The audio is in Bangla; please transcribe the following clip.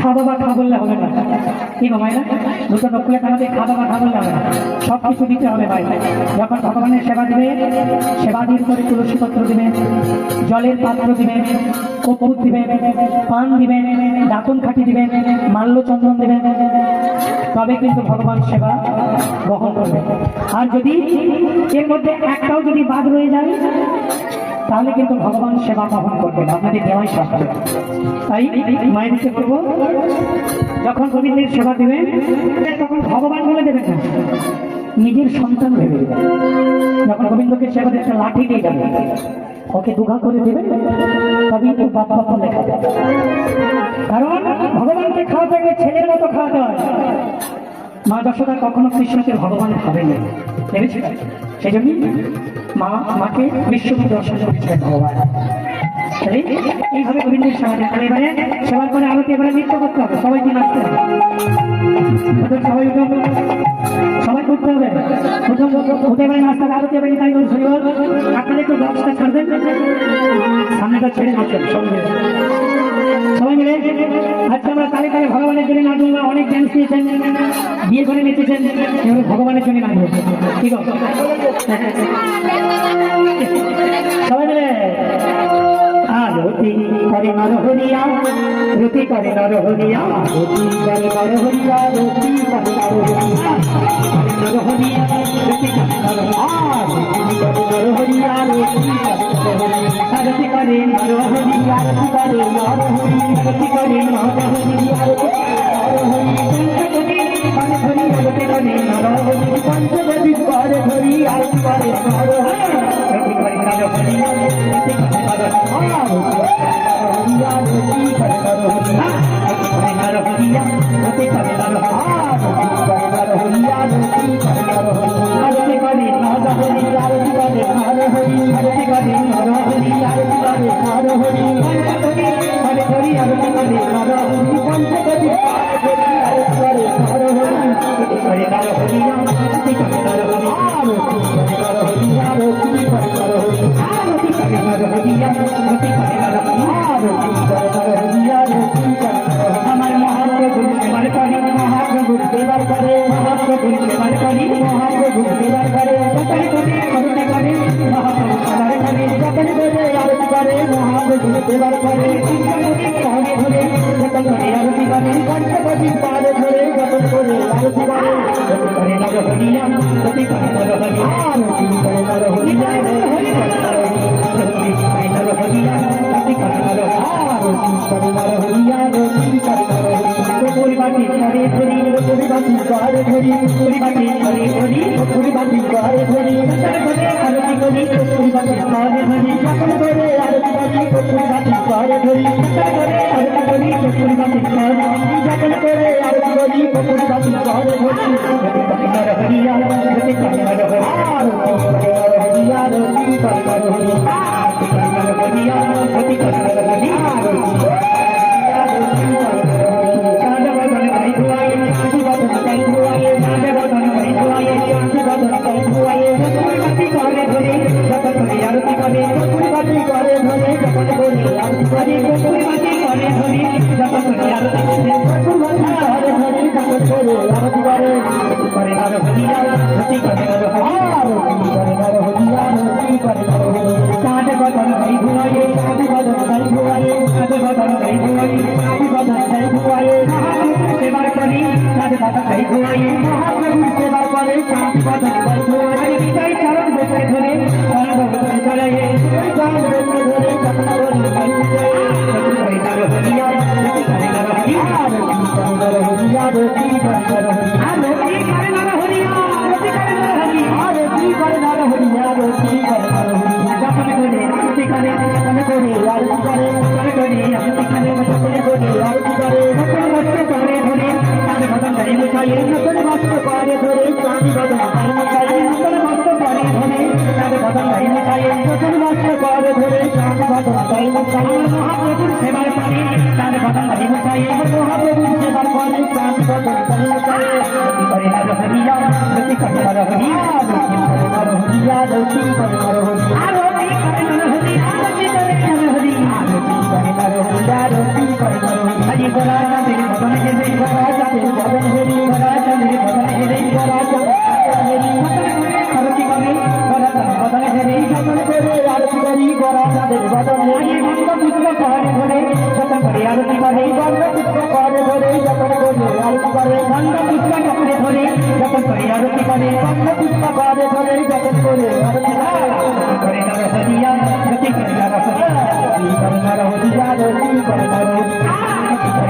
খা বাবা খা বললে হবে না, কি গো মায়েরা? দুটো নকুলে কানাতে খা বাবা খা বললে হবে না, সব কিছু দিতে হবে ভাই। যখন ভগবানের সেবা দিবে, সেবাদির করে তুলসী পত্র দিবে, জলের পাত্র দিবে, কপুর দিবে, পান দিবে, দাতন খাটি দিবে, মাল্য চন্দন দিবে, তবে কিন্তু ভগবান সেবা গ্রহণ করবে। আর যদি এর মধ্যে একটাও যদি বাদ রয়ে যায় তাহলে কিন্তু ভগবান সেবা গ্রহণ করবে না, আপনাদের দেওয়াই শাস্ত্র। তাই মায়ের করবো, যখন গোবিন্দের সেবা দেবেন তখন ভগবান বলে দেবেন না, নিজের সন্তান ভেবে দেবেন। যখন গোবিন্দকে সেবা দিতে লাঠি দিয়ে যাবে, ওকে দুঘা করে দেবেন, তবেই তো বাবা বলে খাবে। কারণ ভগবানকে খাওয়াতে গেলে ছেলের মতো খাওয়াতে হয়। মা যশোদা কখনো কৃষ্ণকে ভগবান খাবেনি, ভেবেছি। সেই জন্যই মাকে বিশ্বকে দর্শন করেছিলেন ভগবান। এইভাবে গোবিন্দের সেবা দেন। এবারে সেবার পরে আরতি, এবারে নৃত্য করতে হবে, সবাইকে নাচতে হবে, সবাই করতে হবে। প্রথম এবারে নাচতে হবে, আরতি এবারে তাই শরীর আপনারা একটু ব্যবস্থা ছাড়বেন, সামনেটা ছেড়ে নাচবেন সঙ্গে সবাই মিলে। আজকে আমরা তালে তালে ভগবানের জন্য নাচবো। অনেক ড্যান্স দিয়েছেন, বিয়ে করে নেচেছেন, এবারে ভগবানের জন্য নাচবো, ঠিক আছে? সবাই মিলে আরতি করে নরহরিয়া, রতি করে নরহরিয়া, রতি করে নরহরিয়া, রতি করে নরহরিয়া, নরহরিয়া রতি করে নরহরিয়া, রতি করে নরহরিয়া, রতি করে নরহরিয়া, রতি করে নরহরিয়া, রতি করে নরহরিয়া, পঞ্চবদী করে ধরি আরতি করে নরহরিয়া, রতি করে নরহরিয়া, রতি করে আমার মহাপ্রভু সেবার করি, মহাপ্রভু সেবার করে, মহাপ্রভু সেবার করি, মহাপ্রভু সেবার করে, যতন করে আরতি করে, মহাপ্রভু সেবার করে, যতন করে আরতি করে, মহাপ্রভু সেবার করে, পারে ধরে যতন করে আরতি করে, পঞ্চবদী পারে ধরে যতন করে আরতি করে, যতন করে নরহরিয়া, রতি করে নরহরিয়া, রতি করে নরহরিয়া, পরিবাটি করে ধরি, পরিবাটি করে ধরি, পরিবাটি করে ধরি, পরিবাটি করে ধরি, আরতি করি, পরিবাটি করে ধরি, যখন করে আরতি করি, পরিবাটি করে ধরি, আরতি করি, পরিবাটি করে ধরি, যখন করে আরতি করি, পরিবাটি করে ধরি, হরিয়া রতি করে হরিয়া, রতি করে হরিয়া, হরিয়া রতি করে হরিয়া, हरि बोला বদন হেরে গড়া চাঁদের বদন হেরে গড়া চাঁদের বদন হেরে গড়া চাঁদের আরতি করে গড়া চাঁদের বদন হেরে যতন করে আরতি করি গড়া চাঁদের বদন হেরে গন্ধ পুষ্প করে ধরে যতন করে আরতি করে গন্ধ পুষ্প করে ধরে যতন করে আরতি করে গন্ধ পুষ্প করে ধরে যতন করে আরতি করে গন্ধ পুষ্প করে ধরে যতন করে আরতি করে নর হরিয়া জ্যোতি করে নর হরিয়া জ্যোতি করে নর হরিয়া জ্যোতি করে নর